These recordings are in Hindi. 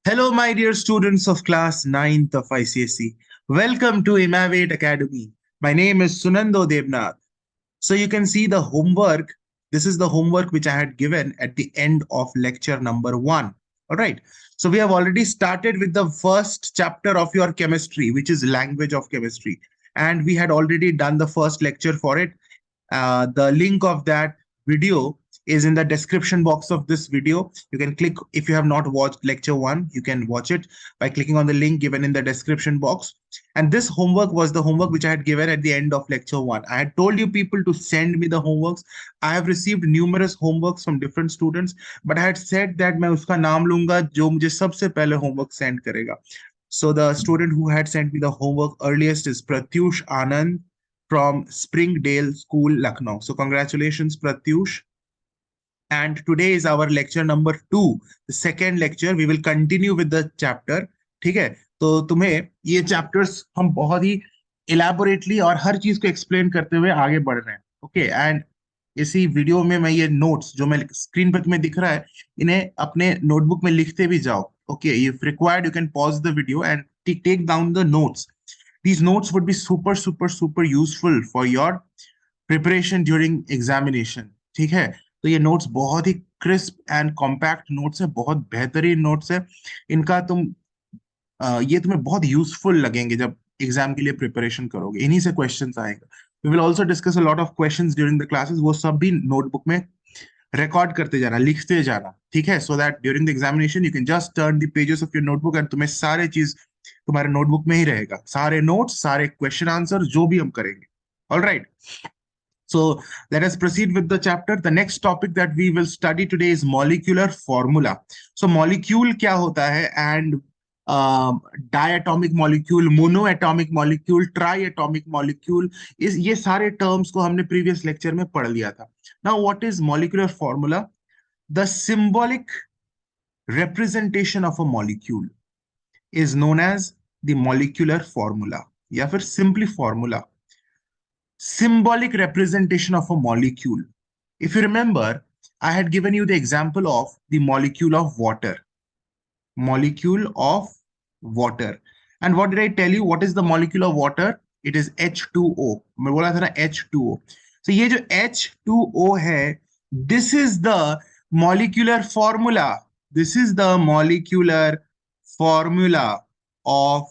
Hello, my dear students of class 9th of ICSE. Welcome to Imavate Academy. My name is Sunando Devnath. So you can see the homework. This is the homework which I had given at the end of lecture number 1. All right. So we have already started with the first chapter of your chemistry, which is language of chemistry. And we had already done the first lecture for it. The link of that video is in the description box of this video. You can click, if you have not watched lecture 1, you can watch it by clicking on the link given in the description box. And this homework was the homework which I had given at the end of lecture 1. I had told you people to send me the homeworks. I have received numerous homeworks from different students, but I had said that मैं उसका नाम लूंगा जो मुझे सबसे पहले homework send करेगा. So the student who had sent me the homework earliest is Pratyush Anand from Springdale School, Lucknow. So congratulations, Pratyush. And today is our lecture number 2, the second lecture. We will continue with the chapter. ठीक है, तो तुम्हें ये चैप्टर्स हम बहुत ही इलेबोरेटली और हर चीज को एक्सप्लेन करते हुए आगे बढ़ रहे हैं. ओके, एंड इसी वीडियो में मैं ये नोट्स जो मैं स्क्रीन पर तुम्हें दिख रहा है, इन्हें अपने नोटबुक में लिखते भी जाओ. Okay, if required you can pause the video and take down the notes. These notes would be super useful for your preparation during examination. ठीक है, तो ये नोट्स बहुत ही क्रिस्प एंड कॉम्पैक्ट नोट्स है, बहुत बेहतरीन नोट्स है. इनका ये तुम्हें बहुत यूजफुल लगेंगे जब एग्जाम के लिए प्रिपरेशन करोगे. इन्हीं से क्वेश्चंस आएंगे. We will also discuss a lot of questions during the classes. वो सब भी नोटबुक में रिकॉर्ड करते जाना, लिखते जाना. ठीक है, so that during the examination you can just turn the pages of your notebook and तुम्हें सारे चीज तुम्हारे नोटबुक में ही रहेगा. सारे नोट्स, सारे क्वेश्चन आंसर जो भी हम करेंगे. All right. So let us proceed with the chapter. The next topic that we will study today is molecular formula. So molecule क्या होता है, and diatomic molecule, monoatomic molecule, triatomic molecule, इस ये सारे terms को हमने previous lecture में पढ़ लिया था. Now what is molecular formula? The symbolic representation of a molecule is known as the molecular formula या फिर simply formula. Symbolic representation of a molecule. If you remember, I had given you the example of the molecule of water. Molecule of water. And what did I tell you? What is the molecule of water? It is H2O. मैं बोला था ना H2O. So ये जो H2O है, this is the molecular formula. This is the molecular formula of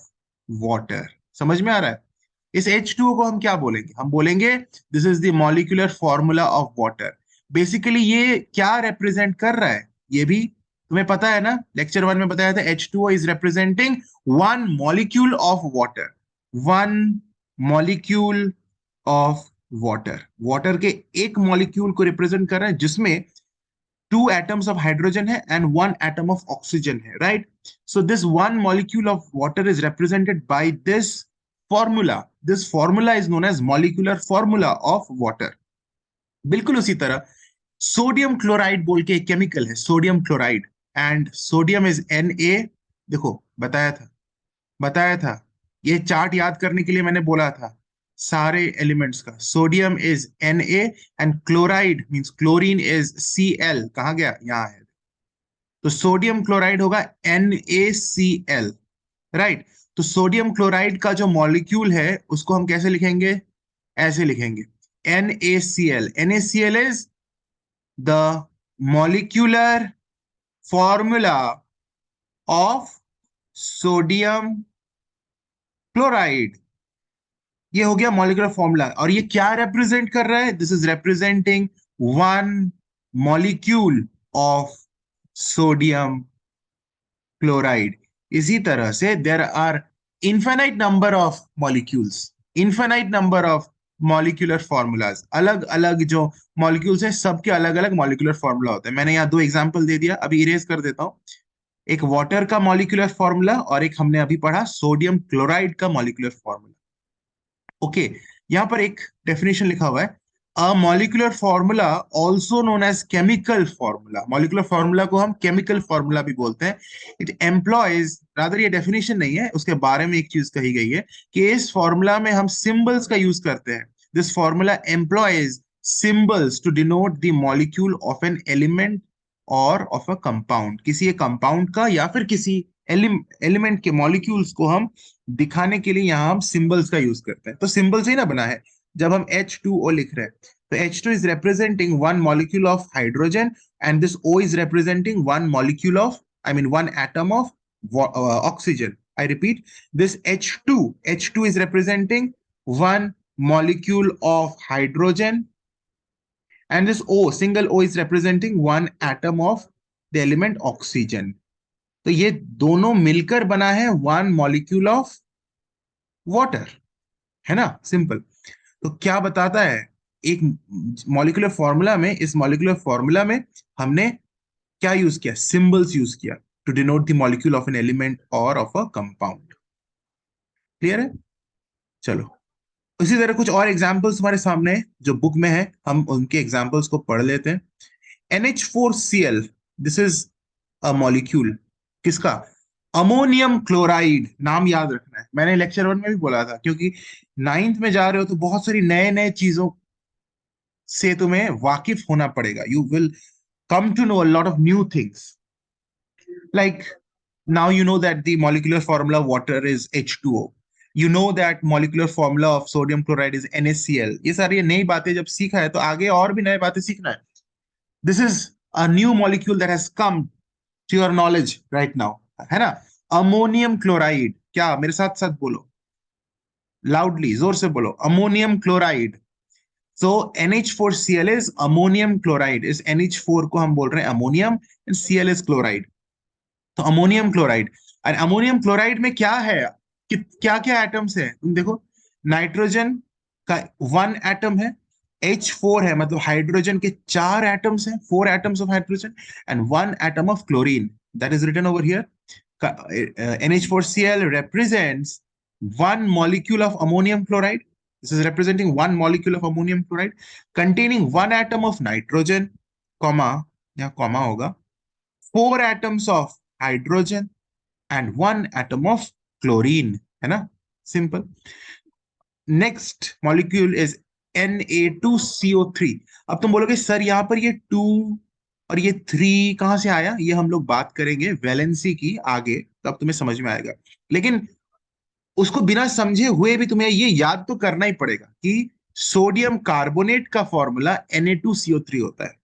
water. समझ में आ रहा है? इस H2O को हम क्या बोलेंगे? हम बोलेंगे this is the molecular formula of water. Basically ये क्या रिप्रेजेंट कर रहा है, ये भी तुम्हें पता है ना. लेक्चर 1 में बताया था H2O is representing one molecule of water. One molecule of water. Water के एक मॉलिक्यूल को रिप्रेजेंट कर रहा है जिसमें 2 atoms of hydrogen है and 1 atom of oxygen है. Right? So this one molecule of water is represented by this formula. This formula is known as molecular formula of water. बिल्कुल उसी तरह सोडियम क्लोराइड बोल के एक केमिकल है, sodium chloride, and sodium is Na. देखो बताया था ये चार्ट याद करने के लिए मैंने बोला था सारे एलिमेंट्स का. Sodium is Na and chloride means chlorine is Cl. कहा गया? यहां है. तो सोडियम क्लोराइड होगा NaCl. राइट. तो सोडियम क्लोराइड का जो मॉलिक्यूल है उसको हम कैसे लिखेंगे? ऐसे लिखेंगे NaCl. NaCl is the molecular formula of sodium chloride. ये हो गया मॉलिक्यूलर फॉर्मूला. और ये क्या रिप्रेजेंट कर रहा है? This is representing one molecule of sodium chloride. इसी तरह से there are infinite number of molecules, infinite number of molecular formulas. अलग अलग जो मॉलिक्यूल्स हैं सबके अलग अलग मॉलिक्यूलर फॉर्मूला होता है. मैंने यहाँ 2 एग्जांपल दे दिया, अभी इरेज कर देता हूँ. एक वाटर का मॉलिक्यूलर फॉर्मूला और एक हमने अभी पढ़ा सोडियम क्लोराइड का मॉलिक्यूलर फॉर्मूला. ओके, यहाँ पर एक डेफिनेशन लिखा हुआ है, a molecular formula also known as chemical formula. Molecular formula को हम केमिकल फॉर्मूला भी बोलते हैं. इट एम्प्लॉयज, रादर ये डेफिनेशन नहीं है, उसके बारे में एक चीज कही गई है कि इस फॉर्मूला में हम सिंबल्स का यूज करते हैं. This formula employs symbols to denote the molecule of an element और ऑफ अ कंपाउंड. किसी एक कंपाउंड का या फिर किसी एलिमेंट के मॉलिक्यूल्स को हम दिखाने के लिए यहाँ हम सिंबल्स का यूज करते हैं। तो सिंबल से ही ना बना है। जब हम H2O लिख रहे हैं तो H2 is representing one molecule of hydrogen and this O is representing one molecule of, I mean one atom of oxygen. I repeat, this H2 is representing one molecule of hydrogen, and this O, single O, is representing one atom of the element oxygen. तो ये दोनों मिलकर बना है वन मॉलिक्यूल ऑफ वाटर, है ना, सिंपल। तो क्या बताता है, एक मॉलिक्यूलर फॉर्मूला में, इस मॉलिक्यूलर फॉर्मूला में हमने क्या यूज किया, सिंबल्स यूज किया to denote the molecule of an element और ऑफ अ कंपाउंड। क्लियर है? चलो, इसी तरह कुछ और एग्जांपल्स हमारे सामने है जो बुक में है, हम उनके एग्जांपल्स को पढ़ लेते हैं। NH4Cl, this is a molecule किसका, अमोनियम क्लोराइड। नाम याद रखना है, मैंने लेक्चर 1 में भी बोला था, क्योंकि 9th में जा रहे हो तो बहुत सारी नए नए चीजों से तुम्हें वाकिफ होना पड़ेगा। You will come to know a lot of new things. Like now you know that the molecular formula of water is H2O. You know that molecular formula of sodium chloride is NaCl. ये सारी नई बातें जब सीखा है तो आगे और भी नई बातें सीखना है। This is a new molecule that has come to your knowledge right now, है ना। अमोनियम क्लोराइड, क्या मेरे साथ साथ बोलो, लाउडली जोर से बोलो, ammonium chloride. So NH4Cl is ammonium chloride. इस NH4 को हम बोल रहे हैं ammonium and Cl is chloride. तो अमोनियम क्लोराइड, और अमोनियम क्लोराइड में क्या है कि क्या क्या एटम्स है, तुम देखो, नाइट्रोजन का वन एटम है, H4 है, मतलब हाइड्रोजन के 4 एटम्स हैं, 4 atoms of hydrogen and one atom of chlorine, that is written over here. NH4Cl represents one molecule of ammonium chloride. This is representing one molecule of ammonium chloride containing one atom of nitrogen, comma, या comma होगा, 4 atoms of hydrogen and 1 atom of chlorine, है ना, simple. Next molecule is Na2CO3. अब तुम बोलोगे सर यहाँ पर ये 2 और ये 3 कहाँ से आया, ये हम लोग बात करेंगे वैलेंसी की आगे, तब तुम्हें समझ में आएगा। लेकिन उसको बिना समझे हुए भी तुम्हें ये याद तो करना ही पड़ेगा कि सोडियम कार्बोनेट का फॉर्मूला Na2CO3 होता है।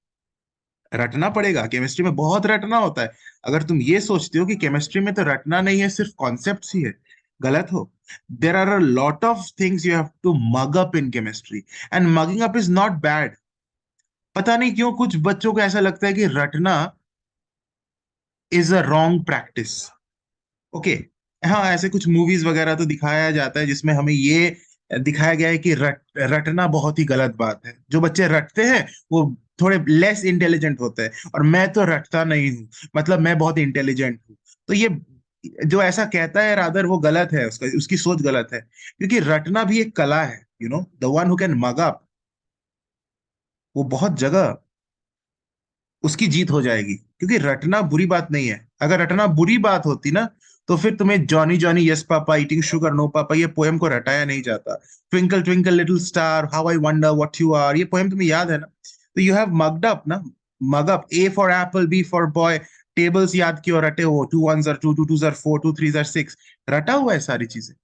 रटना पड़ेगा, केमिस्ट्री में बहुत रटना होता है। अगर तुम ये सोचते हो कि केमिस्ट्री में तो रटना नहीं है, सिर्फ कॉन्सेप्ट्स ही है, गलत हो। There are a lot of things you have to mug up in chemistry, and mugging up is not bad. पता नहीं क्यों कुछ बच्चों को ऐसा लगता है कि रटना is a wrong practice. Okay, हाँ, ऐसे कुछ मूवीज वगैरह तो दिखाया जाता है जिसमें हमें ये दिखाया गया है कि रटना बहुत ही गलत बात है। जो बच्चे रटते हैं वो थोड़े लेस इंटेलिजेंट होते हैं, और मैं तो रटता नहीं हूँ, मतलब मैं बहुत इंटेलिजेंट हूँ। तो ये जो ऐसा कहता है रादर वो गलत है, उसकी सोच गलत है, क्योंकि रटना भी एक कला है। You know, the one who can mug up, वो बहुत जगह उसकी जीत हो जाएगी, क्योंकि रटना बुरी बात नहीं है। अगर रटना बुरी बात होती ना, तो फिर तुम्हें Johnny Johnny yes papa eating sugar no papa ये पोएम को रटाया नहीं जाता। Twinkle twinkle little star how I wonder what you are, ये पोएम तुम्हें याद है ना। तो यू हैव मग्ड अप ना, mug up. A for apple, B for boy, tables याद किए और रटे हो, 2 1s are 2, 2 2s are 4, 2 3s are 6, रटा हुआ है सारी चीजें।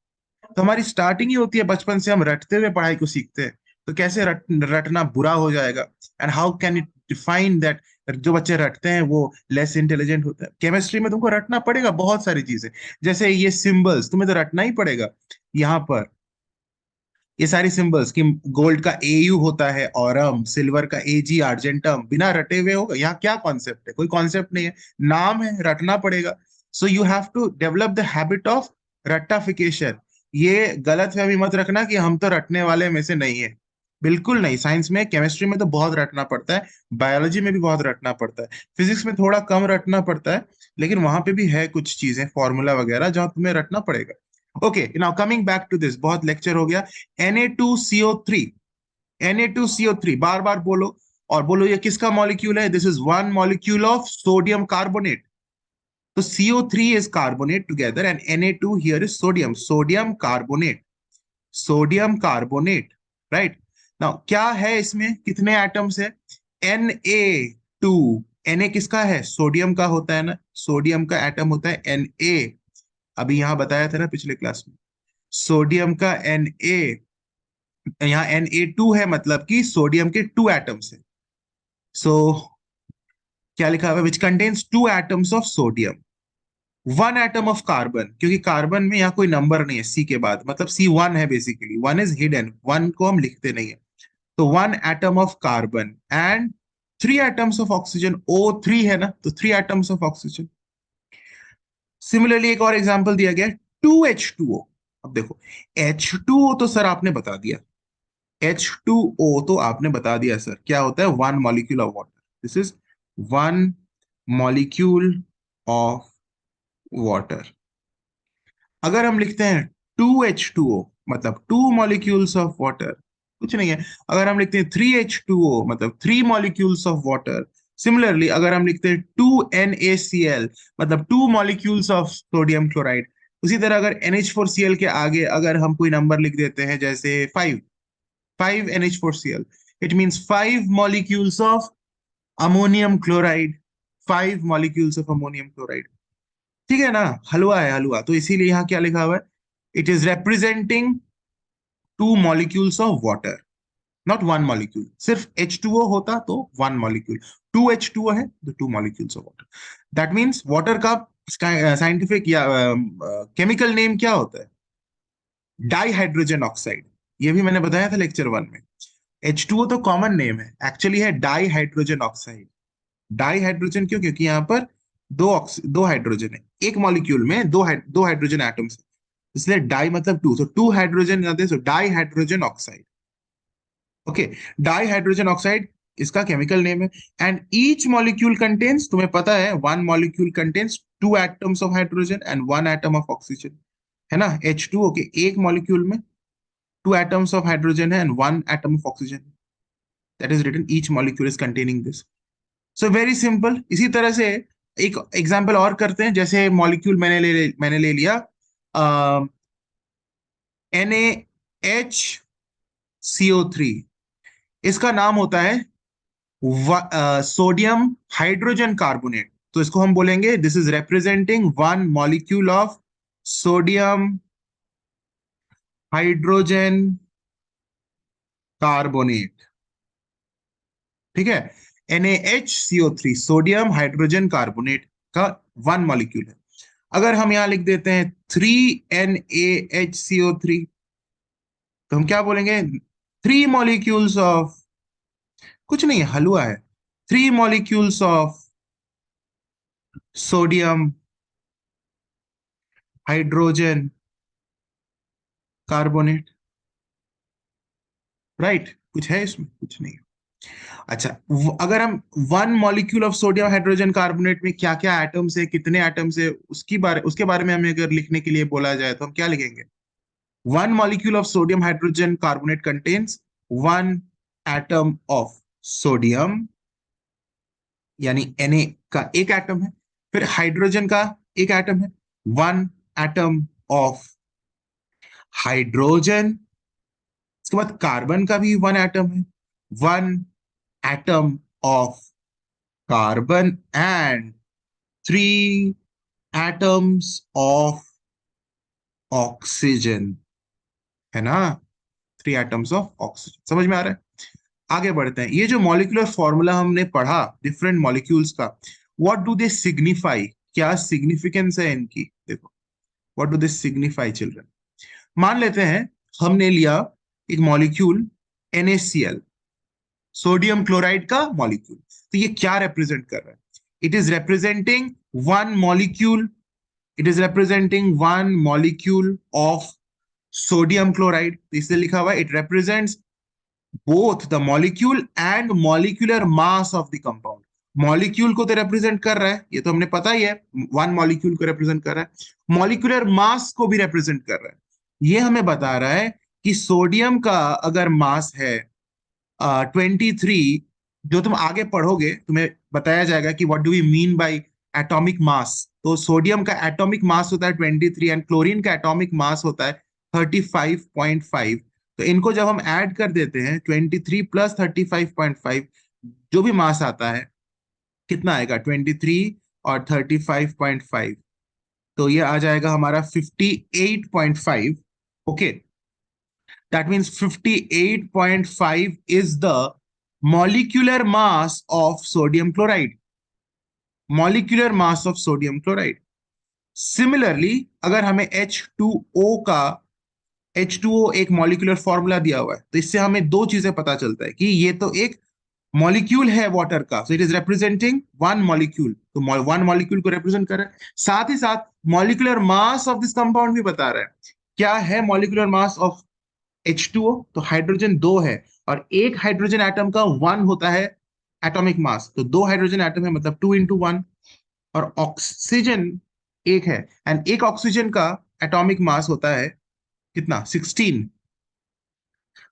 तो हमारी स्टार्टिंग ही होती है बचपन से, हम रटते हुए पढ़ाई को सीखते हैं। तो कैसे रटना बुरा हो जाएगा, and how can it define that जो बच्चे रटते हैं वो लेस इंटेलिजेंट होता है। केमिस्ट्री में तुमको रटना पड़ेगा बहुत सारी चीजें, जैसे ये सिंबल्स तुम्हें तो रटना ही पड़ेगा। यहाँ पर ये सारी सिंबल्स कि गोल्ड का AU होता है ऑरम, सिल्वर का AG आर्जेंटम, बिना रटे हुए होगा? यहाँ क्या कॉन्सेप्ट है, कोई कॉन्सेप्ट नहीं है, नाम है, रटना पड़ेगा। So you have to develop the habit of रट्टाफिकेशन। ये गलत फहमी मत रखना कि हम तो रटने वाले में से नहीं है, बिल्कुल नहीं। साइंस में, केमिस्ट्री में तो बहुत रटना पड़ता है, बायोलॉजी में भी बहुत रटना पड़ता है, फिजिक्स में थोड़ा कम रटना पड़ता है, लेकिन वहां पे भी है कुछ चीजें, फॉर्मूला वगैरह, जहां तुम्हें रटना पड़ेगा। Okay, now coming back to this, बहुत लेक्चर हो गया। Na2CO3, Na2CO3 बार बार बोलो, और बोलो ये किसका मॉलिक्यूल है, this is one molecule of sodium carbonate. तो CO3 is carbonate together and Na2 here is sodium, sodium carbonate, sodium carbonate, right. Now क्या है इसमें, कितने एटम्स है, Na2, Na किसका है? सोडियम का होता है ना, सोडियम का एटम होता है Na। अभी यहां बताया था ना पिछले क्लास में, सोडियम का Na, यहाँ Na2 है, मतलब कि सोडियम के टू एटम्स है। सो क्या लिखा हुआ है? Which contains two atoms of sodium, one atom of carbon, क्योंकि कार्बन में यहाँ कोई नंबर नहीं है सी के बाद, मतलब C1 है, basically one is hidden, one को हम लिखते नहीं है। तो one atom of carbon and three atoms of oxygen, O3 है ना, तो three atoms of oxygen. Similarly एक और एग्जांपल दिया गया, 2H2O। अब देखो, H2O तो सर आपने बता दिया, H2O तो आपने बता दिया सर, क्या होता है? One molecule of water. This is one molecule of water. अगर हम लिखते हैं 2H2O, मतलब टू मॉलिक्यूल्स ऑफ वाटर, कुछ नहीं है। अगर हम लिखते हैं 3H2O, मतलब three molecules of water. Similarly अगर हम लिखते हैं 2NaCl, मतलब two molecules of sodium chloride. उसी तरह अगर NH4Cl के आगे अगर हम कोई नंबर लिख देते हैं, जैसे 5, 5NH4Cl, it means five molecules of ammonium chloride, five molecules of ammonium chloride. ठीक है ना, हलवा है हलवा, तो इसीलिए यहाँ क्या लिखा हुआ है? It is representing two molecules of water, not one molecule. सिर्फ H2O होता तो वन मॉलिक्यूल, 2H2O है तो two molecules of water. That means water का साइंटिफिक या केमिकल नेम क्या होता है? Die hydrogen oxide. ये भी मैंने बताया था लेक्चर 1 में। H2O तो कॉमन नेम है, एक्चुअली है die hydrogen oxide. Di hydrogen क्यों? क्योंकि यहाँ पर दो हाइड्रोजन है, एक मॉलिक्यूल में दो हाइड्रोजन एटम्स है, इसलिए डाई मतलब टू, तो टू हाइड्रोजन आते हैं, di hydrogen oxide. Okay, di hydrogen oxide इसका केमिकल नेम है। एंड ईच मॉलिक्यूल कंटेन्स, तुम्हें पता है, one molecule contains two atoms of hydrogen and one atom of oxygen, है ना। H2O के एक मॉलिक्यूल में टू एटम्स ऑफ हाइड्रोजन है and one atom of oxygen. That is written each molecule is containing this. So very simple. इसी तरह से एक एग्जांपल और करते हैं, जैसे मॉलिक्यूल मैंने ले लिया NaHCO3। इसका नाम होता है सोडियम हाइड्रोजन कार्बोनेट। तो इसको हम बोलेंगे this is representing one molecule of sodium hydrogen carbonate. ठीक है, NaHCO3 सोडियम हाइड्रोजन कार्बोनेट का वन मॉलिक्यूल है। अगर हम यहां लिख देते हैं 3NaHCO3, तो हम क्या बोलेंगे? थ्री मॉलिक्यूल्स ऑफ, कुछ नहीं है, हलवा है, three molecules of sodium hydrogen carbonate. Right, कुछ है इसमें? कुछ नहीं। अच्छा, अगर हम one molecule of sodium hydrogen carbonate में क्या क्या एटम्स है, कितने एटम्स है, उसके बारे में हमें अगर लिखने के लिए बोला जाए तो हम क्या लिखेंगे? One molecule of sodium hydrogen carbonate contains one atom of sodium, यानी Na का एक एटम है, फिर हाइड्रोजन का एक एटम है, वन एटम ऑफ हाइड्रोजन। इसके बाद कार्बन का भी वन एटम है, one atom of carbon and three atoms of oxygen, है ना। थ्री एटम्स ऑफ ऑक्सीजन, समझ में आ रहा है? आगे बढ़ते हैं। ये जो मॉलिक्यूलर फॉर्मूला हमने पढ़ा डिफरेंट मॉलिक्यूल्स का, व्हाट डू दे सिग्निफाई? क्या सिग्निफिकेंस है इनकी? देखो, what do they signify children? मान लेते हैं हमने लिया एक मॉलिक्यूल NaCl, सोडियम क्लोराइड का मॉलिक्यूल। तो ये क्या रिप्रेजेंट कर रहा है? It is representing one molecule, it is representing one molecule of sodium chloride. इसलिए लिखा हुआ है it represents both the molecule and molecular mass of the compound. Molecule को तो रिप्रेजेंट कर रहा है, ये तो हमने पता ही है, वन मॉलिक्यूल को रिप्रेजेंट कर रहा है, मॉलिक्यूलर मास को भी रिप्रेजेंट कर रहा है। ये हमें बता रहा है कि सोडियम का अगर मास है 23, जो तुम आगे पढ़ोगे तुम्हें बताया जाएगा कि what do we mean by atomic mass. तो सोडियम का एटॉमिक मास होता है 23 एंड क्लोरीन का एटॉमिक मास होता है 35.5। तो इनको जब हम ऐड कर देते हैं 23 प्लस 35.5, जो भी मास आता है कितना आएगा 23 और 35.5, तो ये आ जाएगा हमारा 58.5. Okay, that means 58.5 is the molecular mass of sodium chloride. Molecular mass of sodium chloride. Similarly अगर हमें H2O का H2O एक मॉलिक्यूलर फॉर्मूला दिया हुआ है, तो इससे हमें दो चीजें पता चलता है कि ये तो एक मॉलिक्यूल है वाटर का, so it is representing one molecule, तो वन मॉलिक्यूल को रिप्रेजेंट कर रहा है. साथ ही साथ molecular mass of this compound भी बता रहा है. क्या है मॉलिक्यूलर मास ऑफ H2O? तो हाइड्रोजन दो है, और एक हाइड्रोजन एटम का वन होता है एटॉमिक मास, तो दो हाइड्रोजन एटम है मतलब 2 into 1. और ऑक्सीजन एक है, एंड एक ऑक्सीजन का एटॉमिक मास होता है कितना, 16.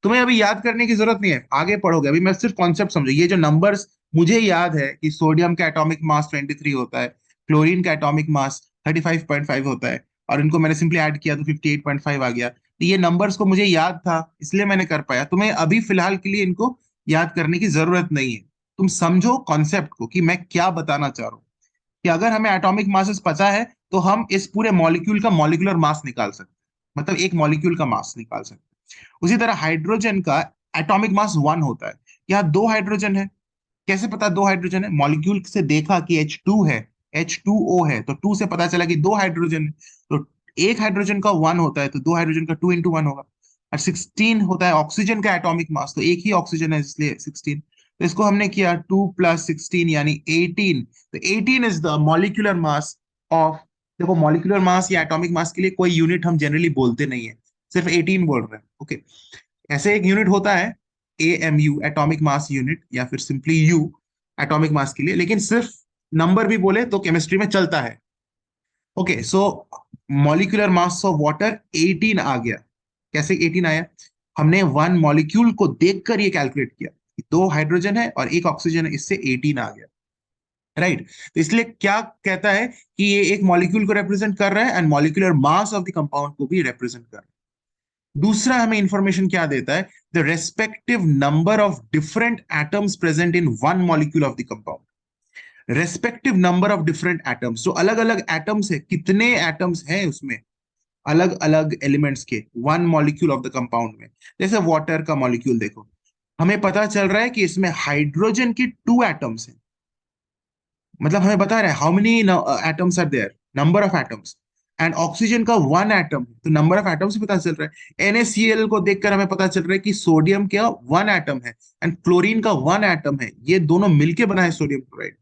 तुम्हें अभी याद करने की जरूरत नहीं है, आगे पढ़ोगे, अभी मैं सिर्फ कॉन्सेप्ट समझो. ये जो नंबर्स मुझे याद है कि सोडियम का एटॉमिक मास 23 होता है, क्लोरीन का एटॉमिक मास 35.5 होता है, और इनको मैंने सिंपली ऐड किया तो 58.5 आ गया. तो ये नंबर्स को मुझे याद था, इसलिए मैंने कर पाया. तुम्हें अभी फिलहाल के लिए इनको याद करने की जरूरत नहीं है. तुम समझो कॉन्सेप्ट को कि मैं क्या बताना चाह रहा हूँ, कि अगर हमें एटॉमिक मासेस पता है तो हम इस पूरे मॉलिक्यूल का मॉलिक्यूलर मास निकाल सकते हैं, मतलब एक मॉलिक्यूल का मास निकाल सकते हैं. उसी तरह हाइड्रोजन का एटॉमिक मास 1 होता है. यहाँ दो हाइड्रोजन है. कैसे पता दो हाइड्रोजन है? मॉलिक्यूल से देखा कि H2 है, H2O है, तो 2 से पता चला कि दो हाइड्रोजन है. तो एक हाइड्रोजन का 1 होता है, तो दो हाइड्रोजन का 2 into 1 होगा. और 16 होता है ऑक्सीजन का एटॉमिक मास, तो एक ही ऑक्सीजन है इसलिए 16. तो इसको हमने किया 2 + 16 यानी 18. तो 18 is the molecular mass of. देखो मॉलिक्यूलर मास या एटॉमिक मास के लिए कोई यूनिट हम जनरली बोलते नहीं है, सिर्फ 18 बोल रहे हैं. ओके, ऐसे एक यूनिट होता है AMU, एटॉमिक मास यूनिट, या फिर सिंपली U एटॉमिक मास के लिए, लेकिन सिर्फ नंबर भी बोले तो केमिस्ट्री में चलता है. Okay, so molecular mass of water 18 आ गया. कैसे 18 आया? हमने वन मॉलिक्यूल को देखकर ये कैलकुलेट किया कि दो हाइड्रोजन है और एक ऑक्सीजन है, इससे 18 आ गया. राइट, तो इसलिए क्या कहता है कि ये एक मॉलिक्यूल को रिप्रेजेंट कर रहा है, and molecular mass of the compound को भी रिप्रेजेंट कर रहा है. दूसरा हमें इंफॉर्मेशन क्या देता है? The respective number of different atoms present in one molecule of the compound. Respective number of different atoms, जो अलग अलग एटम्स है, कितने एटम्स हैं उसमें, अलग अलग एलिमेंट्स के one molecule of the compound में. जैसे वाटर का मॉलिक्यूल देखो, हमें पता चल रहा है कि इसमें हाइड्रोजन की 2 एटम्स हैं, मतलब हमें बता रहा है how many atoms are there, number of atoms. And oxygen का 1 एटम, तो नंबर ऑफ एटम्स पता चल रहा है. NaCl को देखकर हमें पता चल रहा है कि सोडियम का 1 एटम है, एंड क्लोरीन का 1 एटम है, ये दोनों मिलके बना है सोडियम क्लोराइड.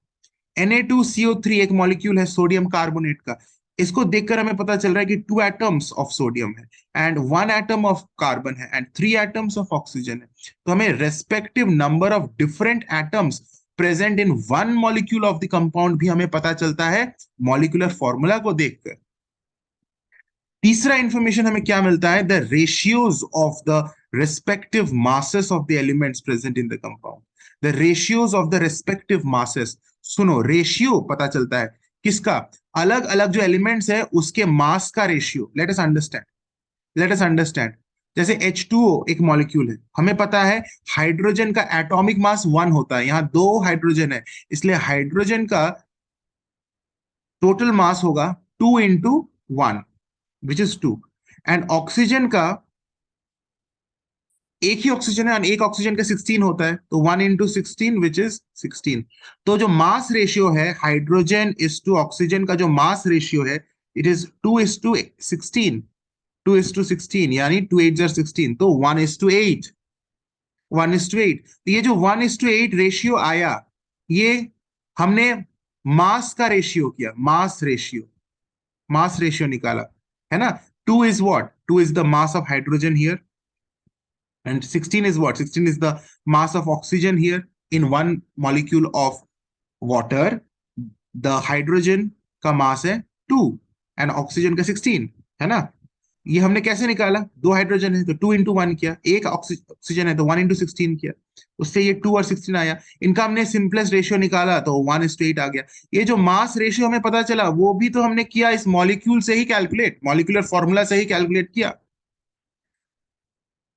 Na2CO3 एक मॉलिक्यूल है सोडियम कार्बोनेट का, इसको देखकर हमें पता चल रहा है कि 2 एटम्स ऑफ सोडियम है, एंड 1 एटम ऑफ कार्बन है, एंड 3 एटम्स ऑफ ऑक्सीजन है. तो हमें respective number of different atoms present in one molecule of the compound भी हमें पता चलता है मॉलिक्यूलर फॉर्मूला को देखकर. तीसरा इंफॉर्मेशन हमें क्या मिलता है? The ratios of the respective masses of the elements present in the compound. The ratios of the respective masses. सुनो, रेशियो पता चलता है किसका? अलग अलग जो एलिमेंट्स है उसके मास का रेशियो. Let us understand. जैसे H2O एक मॉलिक्यूल है, हमें पता है हाइड्रोजन का एटॉमिक मास 1 होता है, यहां दो हाइड्रोजन है, इसलिए हाइड्रोजन का टोटल मास होगा 2 into 1, which is 2. And oxygen का एक ही ऑक्सीजन है, और एक ऑक्सीजन का 16 होता है, तो 1 into 16 विच इज 16. तो जो मास रेशियो है हाइड्रोजन इज टू ऑक्सीजन का, जो मास रेशियो है, इट इज 2:16. 2:16 यानी 2 8 16, तो 1:8. 1:8. तो ये जो 1:8 रेशियो आया, ये हमने मास का रेशियो किया, मास रेशियो निकाला, है ना. 2 is what? 2 is the mass of hydrogen here, and 16 is what? 16 is the mass of oxygen here in one molecule of water. The hydrogen का मास है 2, and oxygen का 16, है ना. ये हमने कैसे निकाला? दो हाइड्रोजन है तो 2 into 1 किया, एक ऑक्सीजन है तो 1 into 16 किया, उससे ये 2 और 16 आया. इनका हमने सिंपलेस्ट रेशियो निकाला तो 1:8 आ गया. ये जो मास रेशियो हमें पता चला वो भी तो हमने किया इस मॉलिक्यूल से ही कैलकुलेट, मॉलिक्यूलर फॉर्मूला से ही कैलकुलेट किया,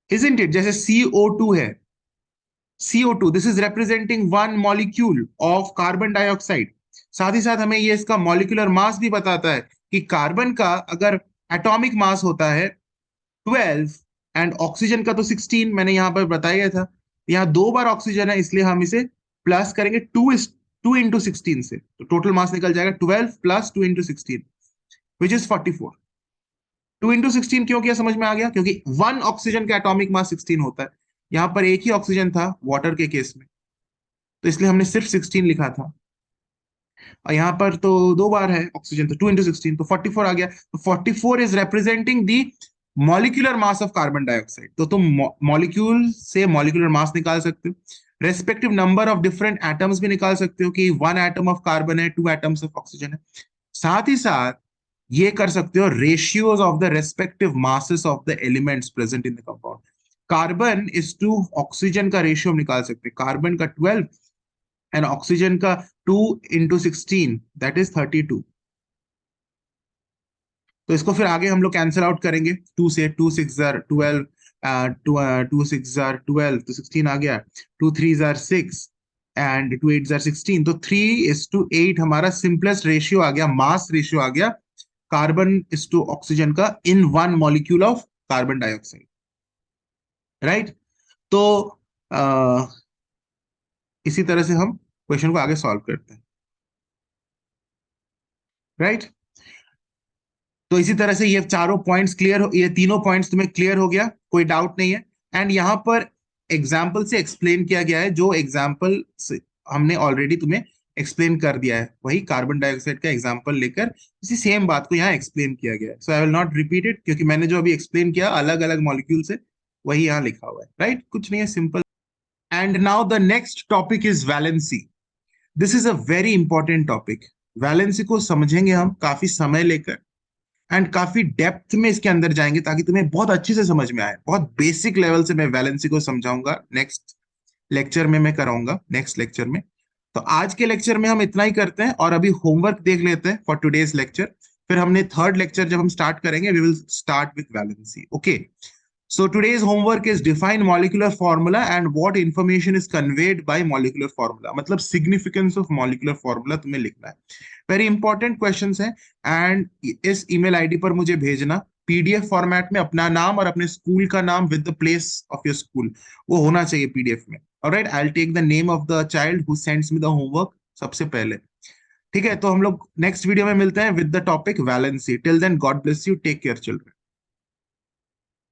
इजंट इट? जैसे CO2 है, CO2, this is representing one molecule of carbon dioxide. साथ ही साथ हमें ये इसका मॉलिक्यूलर मास भी बताता है कि कार्बन का अगर एटॉमिक मास होता है 12 एंड ऑक्सीजन का तो 16, मैंने यहां पर बताया था। यहाँ दो बार ऑक्सीजन है, इसलिए हम इसे प्लस करेंगे 2 इंटू 16 से, तो टोटल मास निकल जाएगा 12 plus 2 into 16 which is 44। 2 into 16 क्यों किया समझ में आ गया, क्योंकि वन ऑक्सीजन का एटॉमिक मास 16 होता है। यहाँ पर एक ही ऑक्सीजन था वाटर के केस में, तो इसलिए हमने सिर्फ 16 लिखा था। और यहाँ पर तो दो बार है ऑक्सीजन, तो 2 इंटू 16 तो 44 आ गया। तो 44 is representing the molecular mass of carbon dioxide. तो तुम मॉलिक्यूल से मॉलिक्यूलर मास निकाल सकते हो, respective number of different atoms भी निकाल सकते हो कि 1 एटम ऑफ कार्बन है, 2 एटम्स ऑफ ऑक्सीजन है। साथ ही साथ ये कर सकते हो ratios of the respective masses of the elements present in the compound. Carbon is to oxygen का रेशियो हम निकाल सकते हैं, कार्बन का 12 एंड ऑक्सीजन का 2 इंटू 16 दैट इज 32। तो इसको फिर आगे हम लोग कैंसिल आउट करेंगे, 2 से 2 6 12, 2 6 12 तो 16 आ गया, 2 3 6 एंड 2 8 16, तो 3:8 हमारा सिंपलेस्ट रेशियो आ गया, मास रेशियो आ गया कार्बन इज टू ऑक्सीजन का in one molecule of carbon dioxide, right. तो आ, इसी तरह से हम क्वेश्चन को आगे सॉल्व करते हैं, राइट। तो इसी तरह से ये चारों पॉइंट्स क्लियर, ये तीनों पॉइंट्स तुम्हें क्लियर हो गया, कोई डाउट नहीं है। एंड यहाँ पर एग्जाम्पल से एक्सप्लेन किया गया है, जो एग्जाम्पल हमने ऑलरेडी तुम्हें एक्सप्लेन कर दिया है, वही कार्बन डाइऑक्साइड का एग्जाम्पल लेकर इसी सेम बात को यहाँ एक्सप्लेन किया गया है। So I will not repeat it, क्योंकि मैंने जो अभी एक्सप्लेन किया अलग अलग मॉलिक्यूल से, वही यहाँ लिखा हुआ है, राइट, कुछ नहीं है, simple. And now the next topic is valency. This is a very important topic. Valency को समझेंगे हम काफी समय लेकर एंड काफी डेप्थ में इसके अंदर जाएंगे, ताकि तुम्हें बहुत अच्छे से समझ में आए। बहुत बेसिक लेवल से मैं वैलेंसी को समझाऊंगा, नेक्स्ट लेक्चर में मैं कराऊंगा, नेक्स्ट लेक्चर में। तो आज के लेक्चर में हम इतना ही करते हैं और अभी होमवर्क देख लेते हैं फॉर टुडेज लेक्चर। फिर हमने थर्ड लेक्चर जब हम स्टार्ट करेंगे, we will start with valency, okay. So today's homework is define molecular formula and what information is conveyed by molecular formula. मतलब significance of molecular formula तुम्हें लिखना है। Very important questions है and इस email ID पर मुझे भेजना PDF फॉर्मेट में अपना नाम और अपने स्कूल का नाम with the place of your school, वो होना चाहिए PDF में। Alright, I'll take the name of the child who sends me the homework सबसे पहले। ठीक है, तो हम लोग नेक्स्ट वीडियो में मिलते हैं with the topic valency. Till then, God bless you. Take care, children.